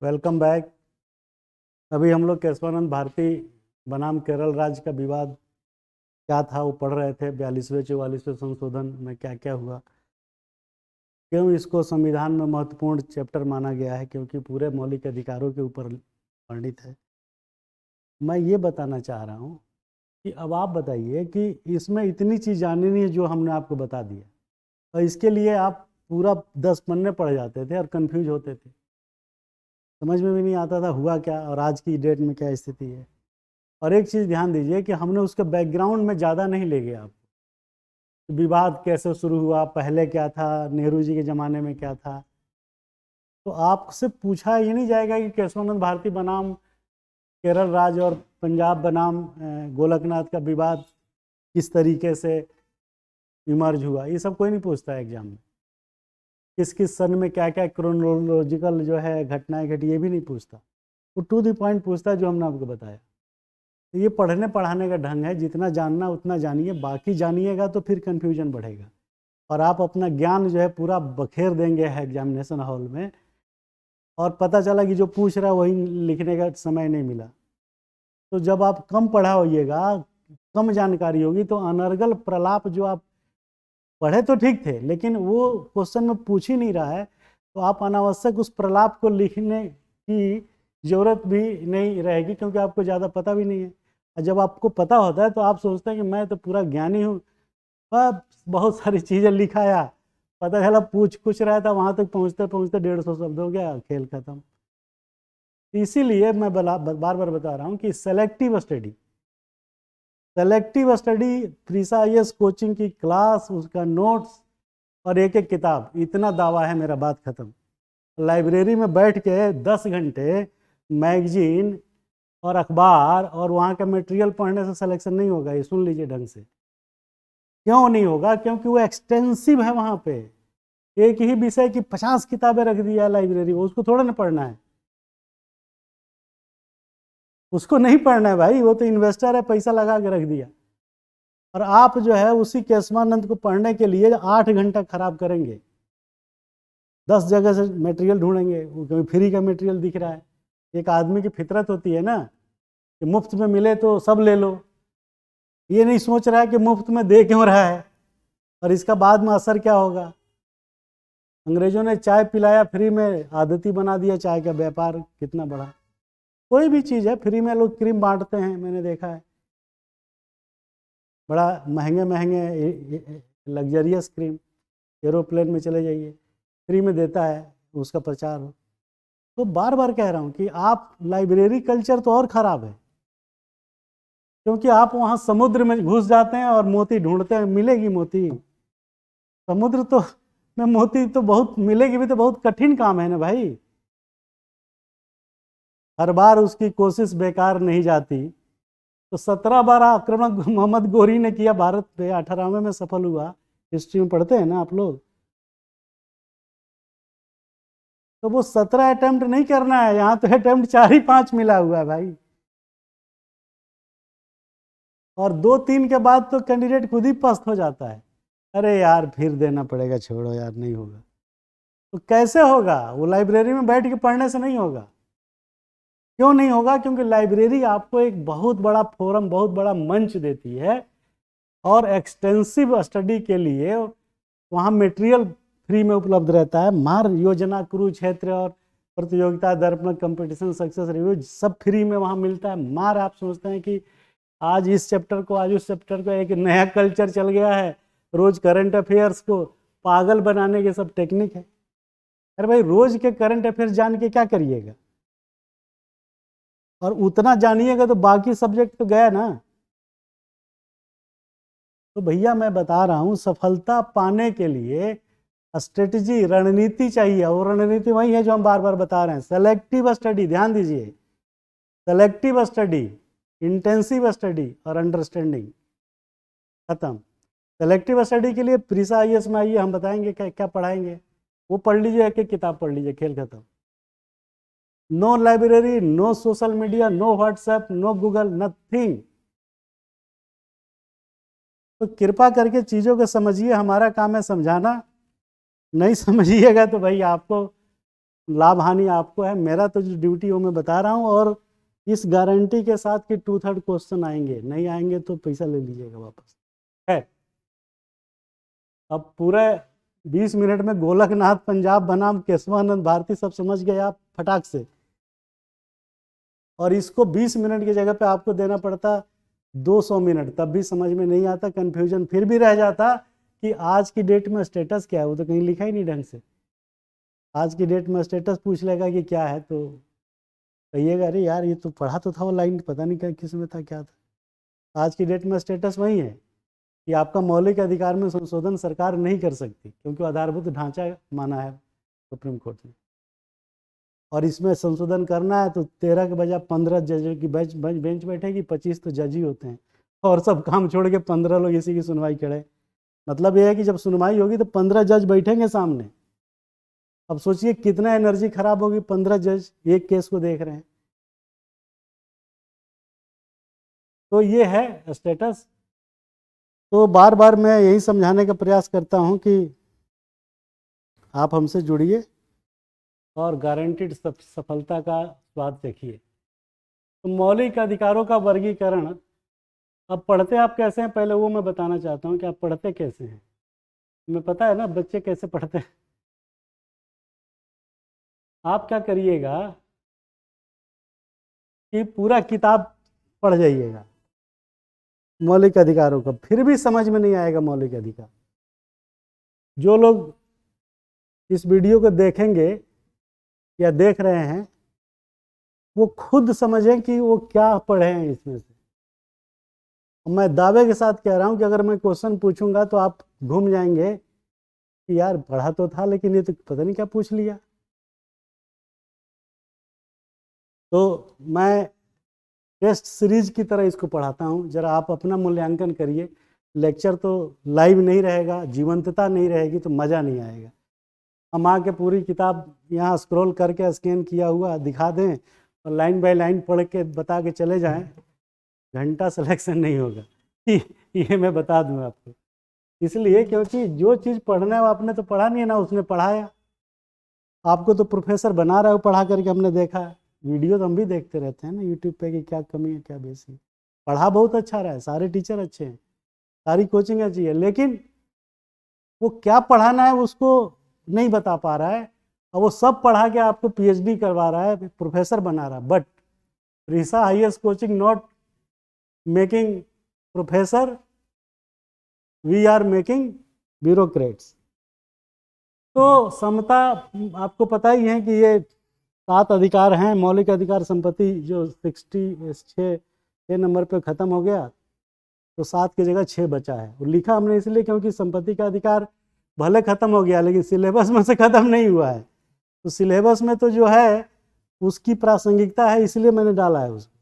Welcome back. अभी हम लोग केशवानंद भारती बनाम केरल राज्य का विवाद क्या था वो पढ़ रहे थे। 42वें 44वें संशोधन में क्या क्या हुआ, क्यों इसको संविधान में महत्वपूर्ण चैप्टर माना गया है, क्योंकि पूरे मौलिक अधिकारों के ऊपर वर्णित है। मैं ये बताना चाह रहा हूँ कि अब आप बताइए कि इसमें इतनी चीज़ जाननी नहीं है जो हमने आपको बता दिया, और इसके लिए आप पूरा 10 पन्ने पढ़ जाते थे और कंफ्यूज होते थे, समझ में भी नहीं आता था हुआ क्या और आज की डेट में क्या स्थिति है। और एक चीज़ ध्यान दीजिए कि हमने उसके बैकग्राउंड में ज़्यादा नहीं ले गया आपको, विवाद कैसे शुरू हुआ, पहले क्या था, नेहरू जी के ज़माने में क्या था। तो आपसे पूछा ये नहीं जाएगा कि केशवानंद भारती बनाम केरल राज्य और पंजाब बनाम गोलकनाथ का विवाद किस तरीके से इमर्ज हुआ, ये सब कोई नहीं पूछता है एग्जाम में। किस किस सन में क्या क्या क्रोनोलॉजिकल जो है घटनाएं घटी, ये भी नहीं पूछता। वो टू द पॉइंट पूछता है जो हमने आपको बताया। तो ये पढ़ने पढ़ाने का ढंग है, जितना जानना उतना जानिए, बाकी जानिएगा तो फिर कन्फ्यूजन बढ़ेगा और आप अपना ज्ञान जो है पूरा बखेर देंगे है एग्जामिनेशन हॉल में, और पता चला कि जो पूछ रहा है वही लिखने का समय नहीं मिला। तो जब आप कम पढ़ा होइएगा, कम जानकारी होगी, तो अनर्गल प्रलाप जो आप पढ़े तो ठीक थे लेकिन वो क्वेश्चन में पूछ ही नहीं रहा है, तो आप अनावश्यक उस प्रलाप को लिखने की जरूरत भी नहीं रहेगी, क्योंकि आपको ज़्यादा पता भी नहीं है। और जब आपको पता होता है तो आप सोचते हैं कि मैं तो पूरा ज्ञानी हूँ, बहुत सारी चीज़ें लिखाया, पता चला पूछ कुछ रहा था, वहाँ तक पहुँचते पहुँचते 150 शब्द हो गया, खेल खत्म। इसीलिए मैं बार बार बता रहा हूँ कि सेलेक्टिव स्टडी प्रीसा आईएएस कोचिंग की क्लास, उसका नोट्स और एक एक किताब, इतना दावा है मेरा, बात खत्म। लाइब्रेरी में बैठ के 10 घंटे मैगजीन और अखबार और वहाँ का मटेरियल पढ़ने से सिलेक्शन नहीं होगा, ये सुन लीजिए ढंग से। क्यों नहीं होगा? क्योंकि वो एक्सटेंसिव है, वहाँ पे एक ही विषय की 50 किताबें रख दिया है लाइब्रेरी, उसको थोड़ा ना पढ़ना है, उसको नहीं पढ़ना है भाई, वो तो इन्वेस्टर है, पैसा लगा के रख दिया। और आप जो है उसी केशवानंद को पढ़ने के लिए 8 घंटा खराब करेंगे, 10 जगह से मटेरियल ढूंढेंगे, क्योंकि फ्री का मटेरियल दिख रहा है। एक आदमी की फितरत होती है ना कि मुफ्त में मिले तो सब ले लो, ये नहीं सोच रहा है कि मुफ्त में दे क्यों रहा है और इसका बाद में असर क्या होगा। अंग्रेजों ने चाय पिलाया फ्री में, आदती बना दिया, चाय का व्यापार कितना बड़ा। कोई भी चीज़ है फ्री में, लोग क्रीम बांटते हैं, मैंने देखा है, बड़ा महंगे महंगे लग्जरियस क्रीम, एरोप्लेन में चले जाइए, फ्री में देता है, उसका प्रचार हो। तो बार बार कह रहा हूँ कि आप लाइब्रेरी कल्चर तो और ख़राब है, क्योंकि आप वहाँ समुद्र में घुस जाते हैं और मोती ढूंढते हैं, मिलेगी मोती? समुद्र तो में मोती तो बहुत मिलेगी भी, तो बहुत कठिन काम है ना भाई। हर बार उसकी कोशिश बेकार नहीं जाती। तो 17 बार आक्रमण मोहम्मद गोरी ने किया भारत पे, 18वें में सफल हुआ, हिस्ट्री में पढ़ते हैं ना आप लोग। तो वो 17 अटेम्प्ट नहीं करना है, यहाँ तो अटेम्प्ट 4 ही 5 मिला हुआ है भाई, और 2 3 के बाद तो कैंडिडेट खुद ही पस्त हो जाता है, अरे यार फिर देना पड़ेगा, छोड़ो यार नहीं होगा। तो कैसे होगा? वो लाइब्रेरी में बैठ के पढ़ने से नहीं होगा। क्यों नहीं होगा? क्योंकि लाइब्रेरी आपको एक बहुत बड़ा फोरम, बहुत बड़ा मंच देती है, और एक्सटेंसिव स्टडी के लिए वहाँ मटेरियल फ्री में उपलब्ध रहता है। मार योजना, कुरुक्षेत्र और प्रतियोगिता दर्पण, कंपटीशन सक्सेस रिव्यू, सब फ्री में वहाँ मिलता है। मार आप सोचते हैं कि आज इस चैप्टर को, आज उस चैप्टर को, एक नया कल्चर चल गया है, रोज करंट अफेयर्स को पागल बनाने के सब टेक्निक है। अरे भाई रोज के करंट अफेयर्स जान के क्या करिएगा? और उतना जानिएगा तो बाकी सब्जेक्ट तो गया ना। तो भैया मैं बता रहा हूँ, सफलता पाने के लिए स्ट्रेटजी, रणनीति चाहिए, और रणनीति वही है जो हम बार बार बता रहे हैं, सेलेक्टिव स्टडी। ध्यान दीजिए, सेलेक्टिव स्टडी, इंटेंसिव स्टडी और अंडरस्टैंडिंग, खत्म। सेलेक्टिव स्टडी के लिए प्रीसा आईएएस में आइए, हम बताएंगे क्या क्या पढ़ाएंगे, वो पढ़ लीजिए, एक एक किताब पढ़ लीजिए, खेल खत्म। No library, no social media, no WhatsApp, no Google, nothing. तो कृपा करके चीज़ों को समझिए, हमारा काम है समझाना, नहीं समझिएगा तो भाई आपको लाभ हानि आपको है, मेरा तो जो ड्यूटी वो मैं बता रहा हूँ, और इस गारंटी के साथ कि 2/3 क्वेश्चन आएंगे, नहीं आएंगे तो पैसा ले लीजिएगा वापस है। अब पूरे 20 मिनट में गोलकनाथ पंजाब बनाम केशवानंद भारती सब समझ गए आप फटाक से, और इसको 20 मिनट की जगह पे आपको देना पड़ता 200 मिनट, तब भी समझ में नहीं आता, कंफ्यूजन फिर भी रह जाता कि आज की डेट में स्टेटस क्या है, वो तो कहीं लिखा ही नहीं ढंग से। आज की डेट में स्टेटस पूछ लेगा कि क्या है, तो कहिएगा अरे यार ये तो पढ़ा तो था वो लाइन, पता नहीं क्या किस में था क्या था। आज की डेट में स्टेटस वही है कि आपका मौलिक अधिकार में संशोधन सरकार नहीं कर सकती, क्योंकि आधारभूत ढांचा माना है सुप्रीम कोर्ट ने, और इसमें संशोधन करना है तो 13 के बजाय 15 जजों की बेंच बैठेगी, 25 तो जज ही होते हैं, और सब काम छोड़ के 15 लोग इसी की सुनवाई करे। मतलब ये है कि जब सुनवाई होगी तो 15 जज बैठेंगे सामने। अब सोचिए कितना एनर्जी खराब होगी, 15 जज एक केस को देख रहे हैं। तो ये है स्टेटस। तो बार बार मैं यही समझाने का प्रयास करता हूं कि आप हमसे जुड़िए और गारंटीड सफलता का स्वाद देखिए। तो मौलिक अधिकारों का वर्गीकरण, अब पढ़ते आप कैसे हैं पहले वो मैं बताना चाहता हूं कि आप पढ़ते कैसे हैं। तुम्हें पता है ना बच्चे कैसे पढ़ते हैं। आप क्या करिएगा कि पूरा किताब पढ़ जाइएगा मौलिक अधिकारों का, फिर भी समझ में नहीं आएगा मौलिक अधिकार। जो लोग इस वीडियो को देखेंगे या देख रहे हैं वो खुद समझें कि वो क्या पढ़े हैं इसमें से। मैं दावे के साथ कह रहा हूं कि अगर मैं क्वेश्चन पूछूंगा तो आप घूम जाएंगे कि यार पढ़ा तो था लेकिन ये तो पता नहीं क्या पूछ लिया। तो मैं टेस्ट सीरीज की तरह इसको पढ़ाता हूं, जरा आप अपना मूल्यांकन करिए। लेक्चर तो लाइव नहीं रहेगा, जीवंतता नहीं रहेगी तो मज़ा नहीं आएगा। हम आके पूरी किताब यहाँ स्क्रॉल करके स्कैन किया हुआ दिखा दें और लाइन बाय लाइन पढ़ के बता के चले जाएं, घंटा सिलेक्शन नहीं होगा। ये मैं बता दूं आपको, इसलिए क्योंकि जो चीज़ पढ़ना है वो आपने तो पढ़ा नहीं है ना, उसने पढ़ाया। आपको तो प्रोफेसर बना रहा है पढ़ा करके, हमने देखा है। वीडियो तो हम भी देखते रहते हैं ना यूट्यूब पे कि क्या कमी है क्या बेसी है। पढ़ा बहुत अच्छा रहा है, सारे टीचर अच्छे हैं, सारी कोचिंग अच्छी है, लेकिन वो क्या पढ़ाना है उसको नहीं बता पा रहा है। और वो सब पढ़ा के आपको पीएचडी करवा रहा है, प्रोफेसर बना रहा है, बट रीसा highest coaching not making professor, we are making bureaucrats. तो समता आपको पता ही है कि ये 7 अधिकार हैं। मौलिक अधिकार संपत्ति जो 6 नंबर पे ख़त्म हो गया, तो 7 की जगह 6 बचा है। वो लिखा हमने इसलिए क्योंकि संपत्ति का अधिकार भले ख़त्म हो गया लेकिन सिलेबस में से ख़त्म नहीं हुआ है, तो सिलेबस में तो जो है उसकी प्रासंगिकता है, इसलिए मैंने डाला है उसको।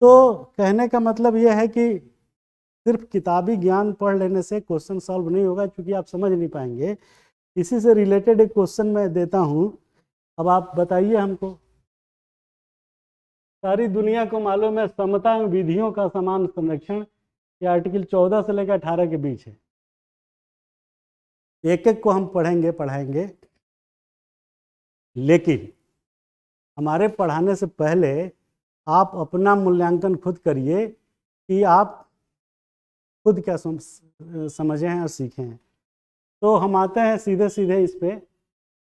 तो कहने का मतलब ये है कि सिर्फ किताबी ज्ञान पढ़ लेने से क्वेश्चन सॉल्व नहीं होगा, क्योंकि आप समझ नहीं पाएंगे। इसी से रिलेटेड एक क्वेश्चन मैं देता हूँ, अब आप बताइए हमको। सारी दुनिया को मालूम है समता एवं विधियों का समान संरक्षण, ये आर्टिकल 14 से लेकर 18 के बीच है। एक एक को हम पढ़ाएंगे, लेकिन हमारे पढ़ाने से पहले आप अपना मूल्यांकन खुद करिए कि आप खुद क्या समझे हैं और सीखे हैं। तो हम आते हैं सीधे सीधे इस पे।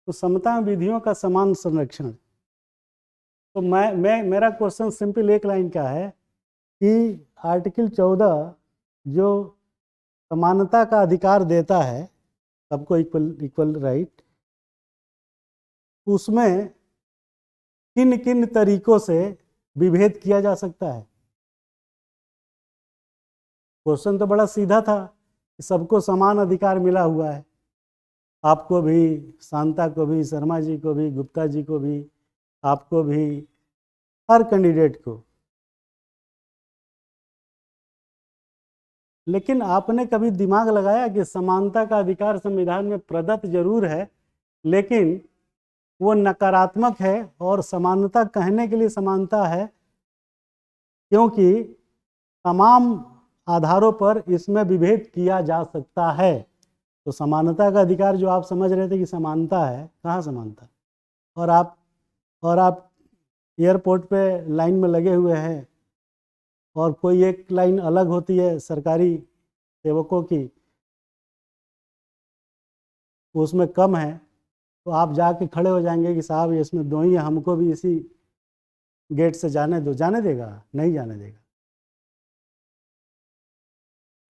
तो समता विधियों का समान संरक्षण, तो मेरा क्वेश्चन सिंपल एक लाइन का है कि आर्टिकल 14 जो समानता का अधिकार देता है, सबको इक्वल राइट, उसमें किन किन तरीकों से विभेद किया जा सकता है। क्वेश्चन तो बड़ा सीधा था, सबको समान अधिकार मिला हुआ है, आपको भी, शांता को भी, शर्मा जी को भी, गुप्ता जी को भी, आपको भी, हर कैंडिडेट को। लेकिन आपने कभी दिमाग लगाया कि समानता का अधिकार संविधान में प्रदत्त जरूर है, लेकिन वो नकारात्मक है, और समानता कहने के लिए समानता है क्योंकि तमाम आधारों पर इसमें विभेद किया जा सकता है। तो समानता का अधिकार जो आप समझ रहे थे कि समानता है, कहाँ समानता? और आप एयरपोर्ट पे लाइन में लगे हुए हैं और कोई एक लाइन अलग होती है सरकारी सेवकों की, उसमें कम है, तो आप जाके खड़े हो जाएंगे कि साहब इसमें दो ही है, हमको भी इसी गेट से जाने दो। जाने देगा? नहीं जाने देगा।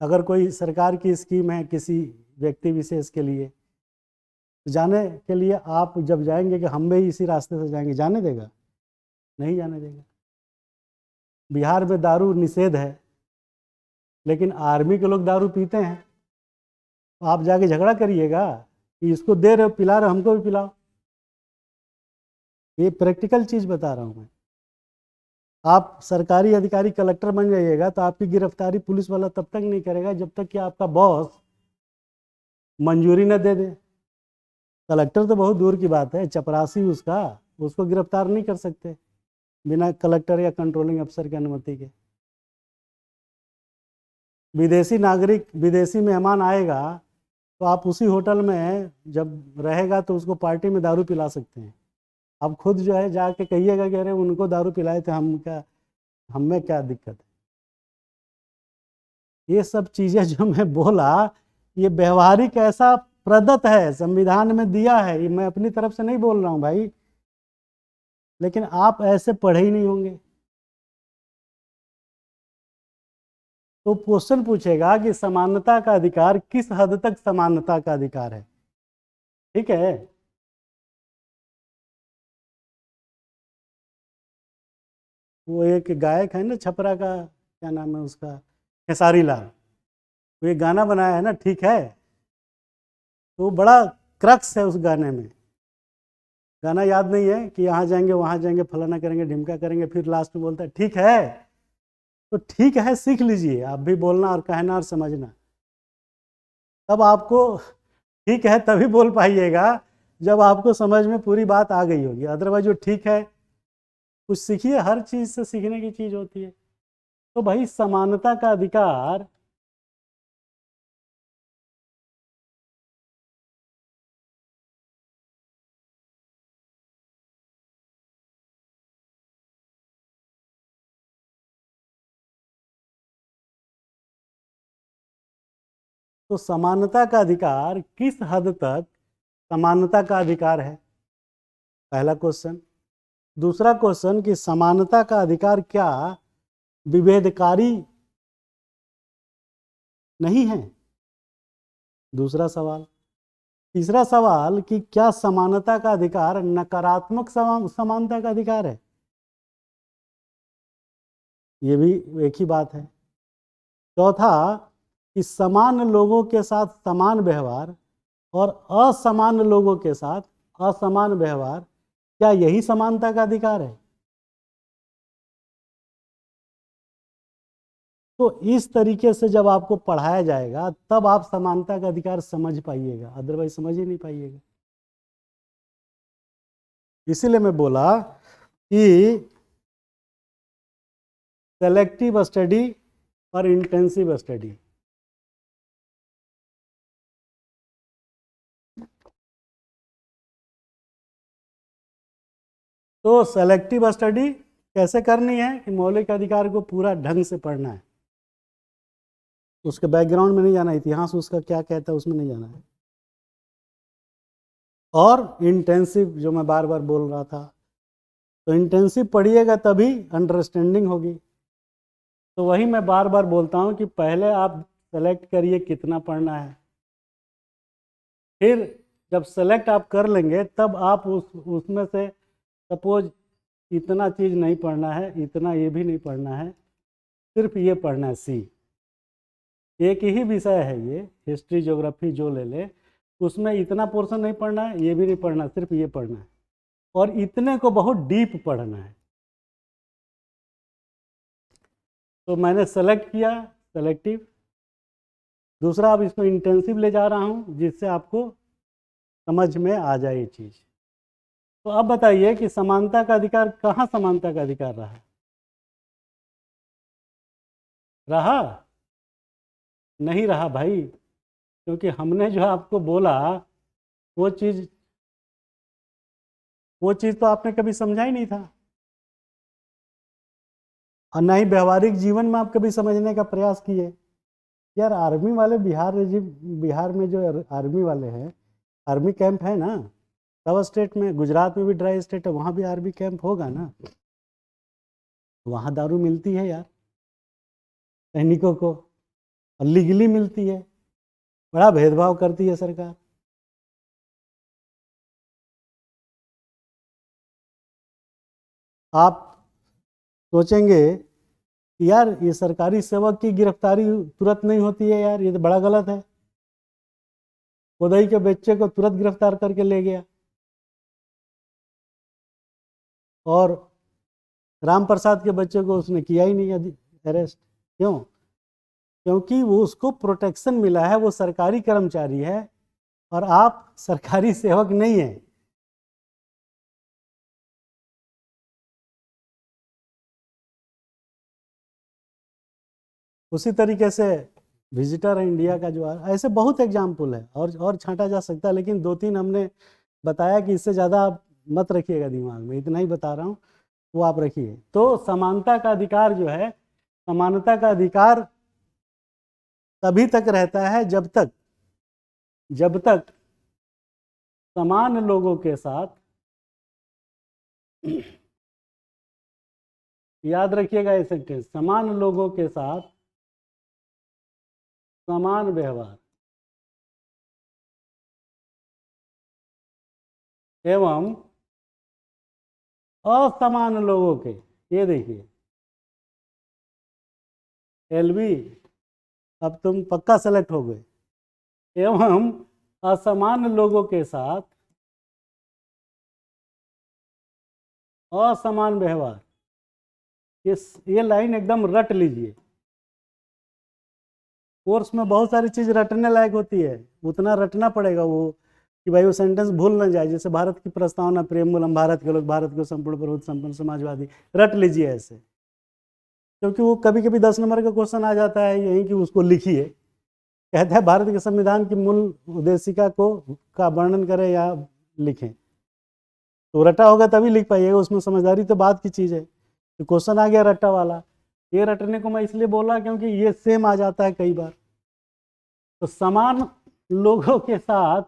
अगर कोई सरकार की स्कीम है किसी व्यक्ति विशेष के लिए, तो जाने के लिए आप जब जाएंगे कि हम भी इसी रास्ते से जाएंगे, जाने देगा? नहीं जाने देगा। बिहार में दारू निषेध है, लेकिन आर्मी के लोग दारू पीते हैं, तो आप जाके झगड़ा करिएगा कि इसको दे रहे हो, पिला रहे हो, हमको भी पिलाओ। ये प्रैक्टिकल चीज़ बता रहा हूँ मैं। आप सरकारी अधिकारी कलेक्टर बन जाइएगा तो आपकी गिरफ्तारी पुलिस वाला तब तक नहीं करेगा जब तक कि आपका बॉस मंजूरी न दे दे। कलेक्टर तो बहुत दूर की बात है, चपरासी उसको गिरफ्तार नहीं कर सकते बिना कलेक्टर या कंट्रोलिंग अफसर की अनुमति के। विदेशी नागरिक, विदेशी मेहमान आएगा तो आप उसी होटल में जब रहेगा तो उसको पार्टी में दारू पिला सकते हैं। आप खुद जो है जाके कहिएगा कि अरे उनको दारू पिलाए थे, हम में क्या दिक्कत है। ये सब चीज़ें जो मैं बोला, ये व्यवहारिक ऐसा प्रदत्त है, संविधान में दिया है, ये मैं अपनी तरफ से नहीं बोल रहा हूँ भाई, लेकिन आप ऐसे पढ़े ही नहीं होंगे। तो क्वेश्चन पूछेगा कि समानता का अधिकार किस हद तक समानता का अधिकार है। ठीक है, वो एक गायक है ना छपरा का, क्या नाम है उसका, खेसारी लाल, वो एक गाना बनाया है ना, ठीक है, तो बड़ा क्रक्स है उस गाने में। गाना याद नहीं है कि यहाँ जाएंगे वहाँ जाएंगे फलाना करेंगे ढिमका करेंगे, फिर लास्ट में बोलता है ठीक है। तो ठीक है सीख लीजिए आप भी बोलना और कहना और समझना। तब आपको ठीक है तभी बोल पाइएगा जब आपको समझ में पूरी बात आ गई होगी, अदरवाइज वो ठीक है, कुछ सीखिए, हर चीज़ से सीखने की चीज़ होती है। तो भाई समानता का अधिकार, तो समानता का अधिकार किस हद तक समानता का अधिकार है, पहला क्वेश्चन। दूसरा क्वेश्चन कि समानता का अधिकार क्या विभेदकारी नहीं है, दूसरा सवाल। तीसरा सवाल कि क्या समानता का अधिकार नकारात्मक समानता का अधिकार है, ये भी एक ही बात है। चौथा कि समान लोगों के साथ समान व्यवहार और असमान लोगों के साथ असमान व्यवहार, क्या यही समानता का अधिकार है? तो इस तरीके से जब आपको पढ़ाया जाएगा तब आप समानता का अधिकार समझ पाइएगा, अदरवाइज समझ ही नहीं पाइएगा। इसीलिए मैं बोला कि सेलेक्टिव स्टडी और इंटेंसिव स्टडी, तो सेलेक्टिव स्टडी कैसे करनी है कि मौलिक अधिकार को पूरा ढंग से पढ़ना है, उसके बैकग्राउंड में नहीं जाना, इतिहास उसका क्या कहता है उसमें नहीं जाना है। और इंटेंसिव जो मैं बार बार बोल रहा था, तो इंटेंसिव पढ़िएगा तभी अंडरस्टैंडिंग होगी। तो वही मैं बार बार बोलता हूँ कि पहले आप सेलेक्ट करिए कितना पढ़ना है, फिर जब सेलेक्ट आप कर लेंगे तब आप उसमें से सपोज इतना चीज़ नहीं पढ़ना है, इतना ये भी नहीं पढ़ना है, सिर्फ ये पढ़ना है सी, एक ही विषय है ये, हिस्ट्री ज्योग्राफी जो ले ले, उसमें इतना पोर्शन नहीं पढ़ना है, ये भी नहीं पढ़ना, सिर्फ ये पढ़ना है, और इतने को बहुत डीप पढ़ना है। तो मैंने सेलेक्ट किया सेलेक्टिव, दूसरा अब इसको इंटेंसिव ले जा रहा हूँ जिससे आपको समझ में आ जाए ये चीज़। तो अब बताइए कि समानता का अधिकार, कहाँ समानता का अधिकार रहा? रहा नहीं रहा भाई, क्योंकि हमने जो आपको बोला वो चीज़ वो चीज़ तो आपने कभी समझा ही नहीं था, और ना ही व्यवहारिक जीवन में आप कभी समझने का प्रयास किए। यार आर्मी वाले बिहार में जो आर्मी वाले हैं, आर्मी कैंप है ना सब स्टेट में, गुजरात में भी ड्राई स्टेट है, वहाँ भी आर्मी कैंप होगा ना, वहाँ दारू मिलती है यार सैनिकों को, और लीगली मिलती है। बड़ा भेदभाव करती है सरकार। आप सोचेंगे कि यार ये सरकारी सेवक की गिरफ्तारी तुरंत नहीं होती है, यार ये तो बड़ा गलत है। कोदई के बच्चे को तुरंत गिरफ्तार करके ले गया, और राम प्रसाद के बच्चे को उसने किया ही नहीं अरेस्ट। क्यों? क्योंकि वो उसको प्रोटेक्शन मिला है, वो सरकारी कर्मचारी है और आप सरकारी सेवक नहीं है। उसी तरीके से विजिटर इंडिया का जो ऐसे बहुत एग्जाम्पल है, और छांटा जा सकता है, लेकिन 2-3 हमने बताया कि इससे ज़्यादा आप मत रखिएगा दिमाग में, इतना ही बता रहा हूँ, वो आप रखिए। तो समानता का अधिकार जो है, समानता का अधिकार तभी तक रहता है जब तक समान लोगों के साथ, याद रखिएगा ये सेंटेंस, समान लोगों के साथ समान व्यवहार एवं असमान लोगों के, ये देखिए एलबी, अब तुम पक्का सेलेक्ट हो गए, एवं असमान लोगों के साथ असमान व्यवहार, ये लाइन एकदम रट लीजिए। कोर्स में बहुत सारी चीज रटने लायक होती है, उतना रटना पड़ेगा वो कि भाई वो सेंटेंस भूल ना जाए। जैसे भारत की प्रस्तावना प्रेमूलम, भारत के लोग भारत को संपूर्ण प्रभुत्व संपन्न समाजवादी, रट लीजिए ऐसे, क्योंकि वो कभी कभी 10 नंबर का क्वेश्चन आ जाता है यही कि उसको लिखिए, कहता है भारत के संविधान की मूल उद्देशिका का वर्णन करें या लिखें, तो रटा होगा तभी लिख पाइएगा, उसमें समझदारी तो बात की चीज़ है। तो क्वेश्चन आ गया रट्टा वाला, ये रटने को मैं इसलिए बोला क्योंकि ये सेम आ जाता है कई बार। तो समान लोगों के साथ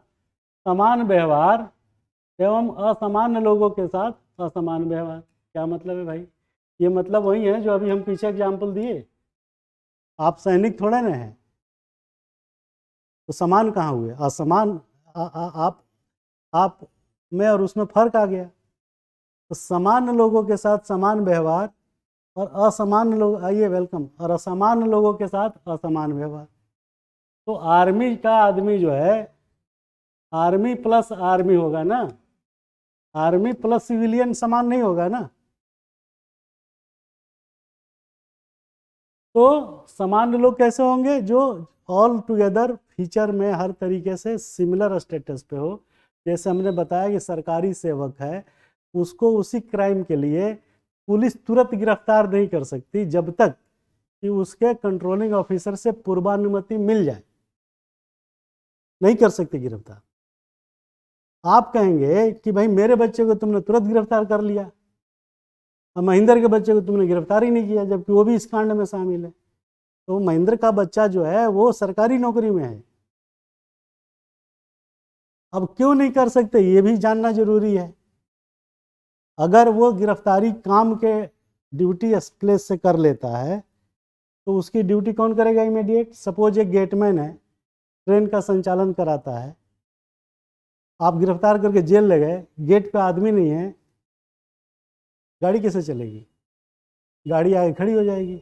समान व्यवहार एवं असमान लोगों के साथ असमान व्यवहार, क्या मतलब है भाई? ये मतलब वही है जो अभी हम पीछे एग्जाम्पल दिए। आप सैनिक थोड़े ना हैं, तो समान कहाँ हुए? असमान। आप में और उसमें फर्क आ गया। तो समान लोगों के साथ समान व्यवहार और असमान लोग, आइए वेलकम, और असमान लोगों के साथ असमान व्यवहार। तो आर्मी का आदमी जो है, आर्मी प्लस आर्मी होगा ना, आर्मी प्लस सिविलियन समान नहीं होगा ना। तो समान लोग कैसे होंगे? जो ऑल टुगेदर फीचर में हर तरीके से सिमिलर स्टेटस पे हो। जैसे हमने बताया कि सरकारी सेवक है, उसको उसी क्राइम के लिए पुलिस तुरंत गिरफ्तार नहीं कर सकती जब तक कि उसके कंट्रोलिंग ऑफिसर से पूर्वानुमति मिल जाए, नहीं कर सकती गिरफ्तार। आप कहेंगे कि भाई मेरे बच्चे को तुमने तुरंत गिरफ्तार कर लिया और महेंद्र के बच्चे को तुमने गिरफ्तार ही नहीं किया, जबकि वो भी इस कांड में शामिल है। तो महेंद्र का बच्चा जो है वो सरकारी नौकरी में है। अब क्यों नहीं कर सकते ये भी जानना जरूरी है। अगर वो गिरफ्तारी काम के ड्यूटी प्लेस से कर लेता है तो उसकी ड्यूटी कौन करेगा इमीडिएट? सपोज एक गेटमैन है, ट्रेन का संचालन कराता है, आप गिरफ्तार करके जेल ले गए, गेट पे आदमी नहीं है, गाड़ी कैसे चलेगी? गाड़ी आगे खड़ी हो जाएगी।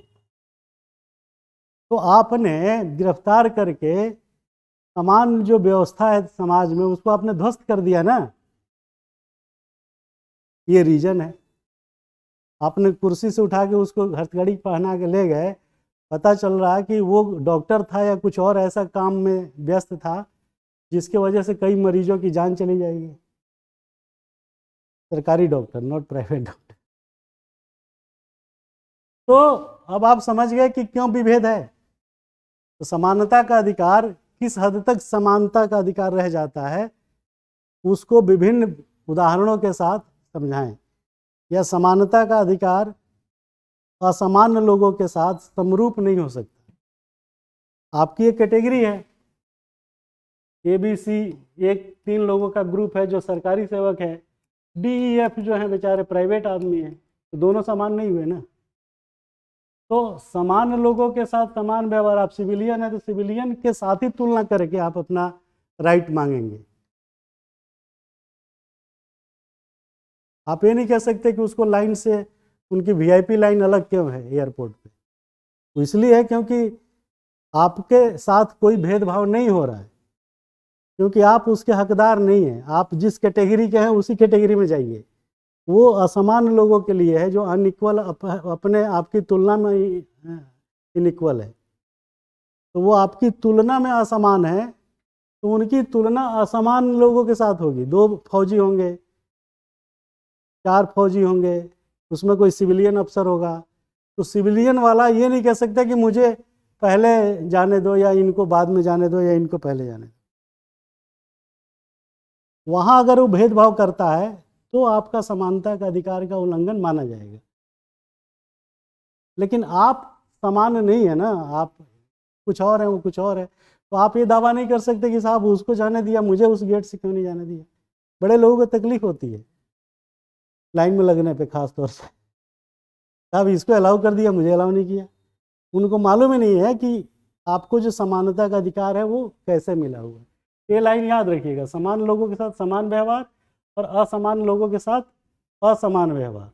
तो आपने गिरफ्तार करके समान जो व्यवस्था है समाज में उसको आपने ध्वस्त कर दिया ना, ये रीजन है। आपने कुर्सी से उठा के उसको हथकड़ी पहना के ले गए, पता चल रहा है कि वो डॉक्टर था या कुछ और ऐसा काम में व्यस्त था जिसके वजह से कई मरीजों की जान चली जाएगी। सरकारी डॉक्टर, नॉट प्राइवेट डॉक्टर। तो अब आप समझ गए कि क्यों विभेद है। तो समानता का अधिकार किस हद तक समानता का अधिकार रह जाता है, उसको विभिन्न उदाहरणों के साथ समझाएं। यह समानता का अधिकार असामान्य लोगों के साथ समरूप नहीं हो सकता। आपकी एक कैटेगरी है ABC, एक 3 लोगों का ग्रुप है जो सरकारी सेवक है, DEF जो है बेचारे प्राइवेट आदमी है, तो दोनों समान नहीं हुए ना। तो समान लोगों के साथ समान व्यवहार, आप सिविलियन है तो सिविलियन के साथ ही तुलना करके आप अपना राइट मांगेंगे। आप ये नहीं कह सकते कि उसको लाइन से, उनकी VIP लाइन अलग क्यों है एयरपोर्ट पे, तो इसलिए है क्योंकि आपके साथ कोई भेदभाव नहीं हो रहा है, क्योंकि आप उसके हकदार नहीं हैं। आप जिस कैटेगरी के हैं उसी कैटेगरी में जाइए। वो असमान लोगों के लिए है जो अनइक्वल, अपने आपकी तुलना में इनइक्वल है, तो वो आपकी तुलना में असमान है, तो उनकी तुलना असमान लोगों के साथ होगी। 2 फौजी होंगे, 4 फौजी होंगे, उसमें कोई सिविलियन अफसर होगा, तो सिविलियन वाला ये नहीं कह सकता कि मुझे पहले जाने दो या इनको बाद में जाने दो या इनको पहले जाने दो। वहाँ अगर वो भेदभाव करता है तो आपका समानता का अधिकार का उल्लंघन माना जाएगा। लेकिन आप समान नहीं है ना, आप कुछ और हैं, वो कुछ और है, तो आप ये दावा नहीं कर सकते कि साहब उसको जाने दिया, मुझे उस गेट से क्यों नहीं जाने दिया। बड़े लोगों को तकलीफ होती है लाइन में लगने पे, खास तौर से साहब इसको अलाउ कर दिया, मुझे अलाउ नहीं किया। उनको मालूम ही नहीं है कि आपको जो समानता का अधिकार है वो कैसे मिला हुआ है। ये लाइन याद रखिएगा, समान लोगों के साथ समान व्यवहार और असमान लोगों के साथ असमान व्यवहार।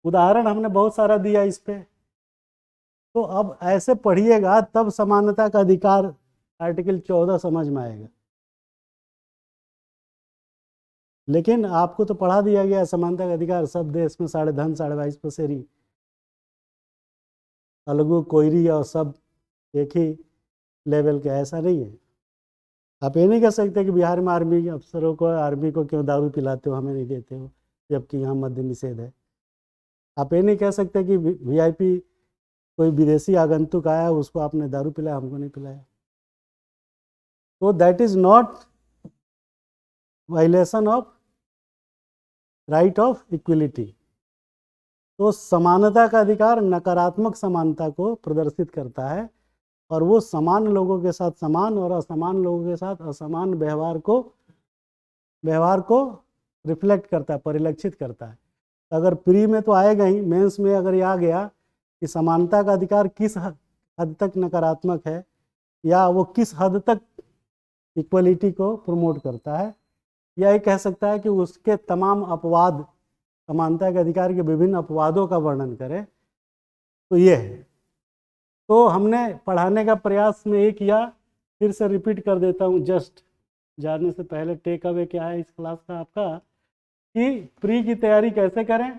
उदाहरण हमने बहुत सारा दिया इस पे, तो अब ऐसे पढ़िएगा तब समानता का अधिकार आर्टिकल 14 समझ में आएगा। लेकिन आपको तो पढ़ा दिया गया समानता का अधिकार सब देश में, साढ़े धन 22.5 पसेरी, अलगू कोयरी और सब एक ही लेवल के, ऐसा नहीं है। आप ये नहीं कह सकते कि बिहार में आर्मी अफसरों को, आर्मी को क्यों दारू पिलाते हो, हमें नहीं देते हो, जबकि यहाँ मद्य निषेध है। आप ये नहीं कह सकते कि VIP कोई विदेशी आगंतुक आया उसको आपने दारू पिलाया, हमको नहीं पिलाया। तो that is not violation of right of equality. तो समानता का अधिकार नकारात्मक समानता को प्रदर्शित करता है, और वो समान लोगों के साथ समान और असमान लोगों के साथ असमान व्यवहार को रिफ्लेक्ट करता है, परिलक्षित करता है। अगर प्री में तो आएगा ही, मेंस में अगर ये आ गया कि समानता का अधिकार किस हद तक नकारात्मक है या वो किस हद तक इक्वलिटी को प्रमोट करता है, या ये कह सकता है कि उसके तमाम अपवाद, समानता के अधिकार के विभिन्न अपवादों का वर्णन करे, तो ये है। तो हमने पढ़ाने का प्रयास में ये किया, फिर से रिपीट कर देता हूँ जस्ट जाने से पहले, टेक अवे क्या है इस क्लास का आपका, कि प्री की तैयारी कैसे करें,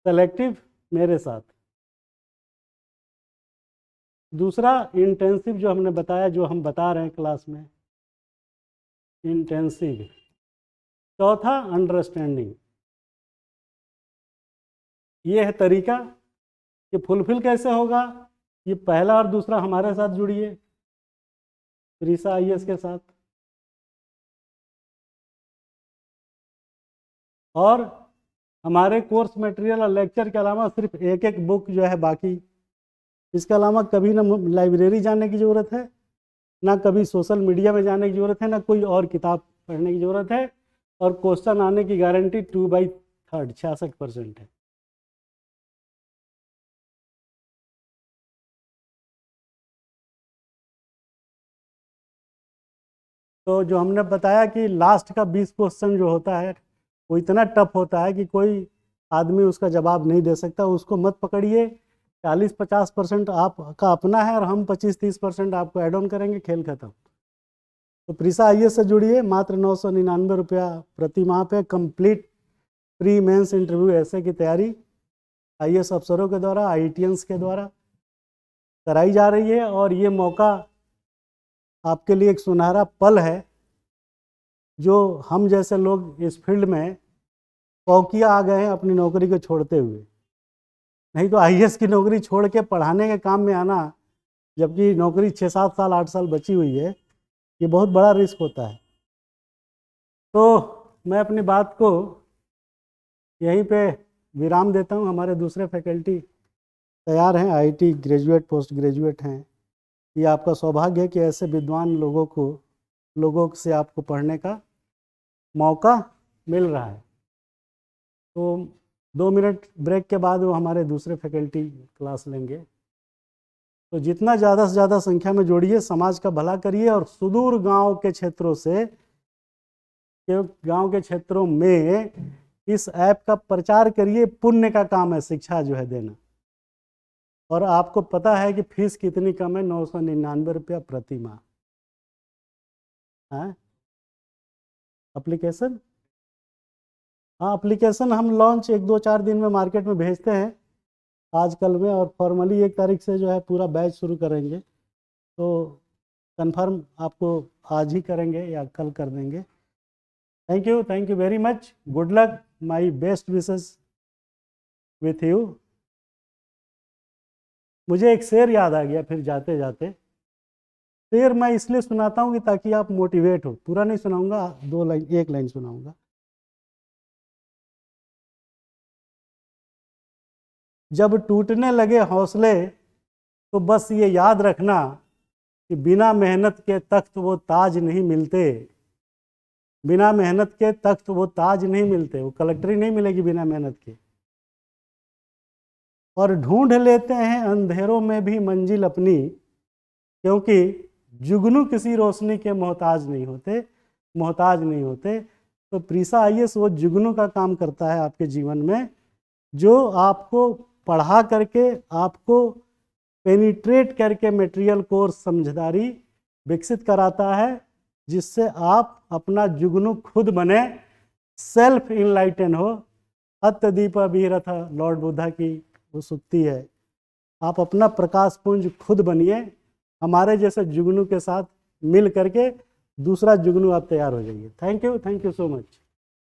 सेलेक्टिव मेरे साथ। दूसरा इंटेंसिव जो हमने बताया, जो हम बता रहे हैं क्लास में, इंटेंसिव। चौथा अंडरस्टैंडिंग। ये है तरीका कि फुलफिल कैसे होगा। ये पहला और दूसरा हमारे साथ जुड़िए, प्रीसा IAS के साथ, और हमारे कोर्स मटेरियल और लेक्चर के अलावा सिर्फ एक एक बुक जो है बाकी, इसके अलावा कभी ना लाइब्रेरी जाने की ज़रूरत है, ना कभी सोशल मीडिया में जाने की ज़रूरत है, ना कोई और किताब पढ़ने की ज़रूरत है, और क्वेश्चन आने की गारंटी 2/3 66% है। तो जो हमने बताया कि लास्ट का 20 क्वेश्चन जो होता है वो इतना टफ होता है कि कोई आदमी उसका जवाब नहीं दे सकता, उसको मत पकड़िए। 40-50% आपका अपना है और हम 25-30% आपको एड ऑन करेंगे, खेल खत्म। तो प्रीसा IAS से जुड़िए, मात्र 999 रुपया प्रति माह पे कंप्लीट प्री मेंस इंटरव्यू ऐसे की तैयारी IAS अफसरों के द्वारा, IITians के द्वारा कराई जा रही है। और ये मौका आपके लिए एक सुनहरा पल है, जो हम जैसे लोग इस फील्ड में पौकिया आ गए हैं अपनी नौकरी को छोड़ते हुए। नहीं तो IAS की नौकरी छोड़ के पढ़ाने के काम में आना, जबकि नौकरी 6-7 साल 8 साल बची हुई है, ये बहुत बड़ा रिस्क होता है। तो मैं अपनी बात को यहीं पे विराम देता हूँ। हमारे दूसरे फैकल्टी तैयार हैं, आईआईटी ग्रेजुएट पोस्ट ग्रेजुएट हैं। ये आपका सौभाग्य है कि ऐसे विद्वान लोगों से आपको पढ़ने का मौका मिल रहा है। तो 2 मिनट ब्रेक के बाद वो हमारे दूसरे फैकल्टी क्लास लेंगे। तो जितना ज़्यादा से ज़्यादा संख्या में जोड़िए, समाज का भला करिए और सुदूर गांव के क्षेत्रों में इस ऐप का प्रचार करिए। पुण्य का काम है शिक्षा जो है देना। और आपको पता है कि फीस कितनी कम है, 999 रुपया प्रति माह। हाँ, एप्लीकेशन, हाँ एप्लीकेशन हम लॉन्च 1-2-4 दिन में मार्केट में भेजते हैं आजकल में, और फॉर्मली 1 तारीख से जो है पूरा बैच शुरू करेंगे। तो कंफर्म आपको आज ही करेंगे या कल कर देंगे। Thank you very much. Good luck, my best wishes with you. मुझे एक शेर याद आ गया फिर जाते जाते। शेर मैं इसलिए सुनाता हूँ कि ताकि आप मोटिवेट हो। पूरा नहीं सुनाऊंगा, 2 लाइन, 1 लाइन सुनाऊंगा। जब टूटने लगे हौसले तो बस ये याद रखना कि बिना मेहनत के तख्त वो ताज नहीं मिलते। बिना मेहनत के तख्त वो ताज नहीं मिलते, वो कलेक्टरी नहीं मिलेगी बिना मेहनत के। और ढूंढ लेते हैं अंधेरों में भी मंजिल अपनी, क्योंकि जुगनू किसी रोशनी के मोहताज नहीं होते। तो प्रीसा आईएएस वो जुगनू का काम करता है आपके जीवन में, जो आपको पढ़ा करके, आपको पेनिट्रेट करके मटेरियल कोर्स समझदारी विकसित कराता है, जिससे आप अपना जुगनू खुद बने, सेल्फ इनलाइटन हो। अत्यदीप अभिरथ लॉर्ड बुद्धा की वो सुक्ति है। आप अपना प्रकाश पुंज खुद बनिए। हमारे जैसे जुगनू के साथ मिल करके दूसरा जुगनू आप तैयार हो जाइए। Thank you so much.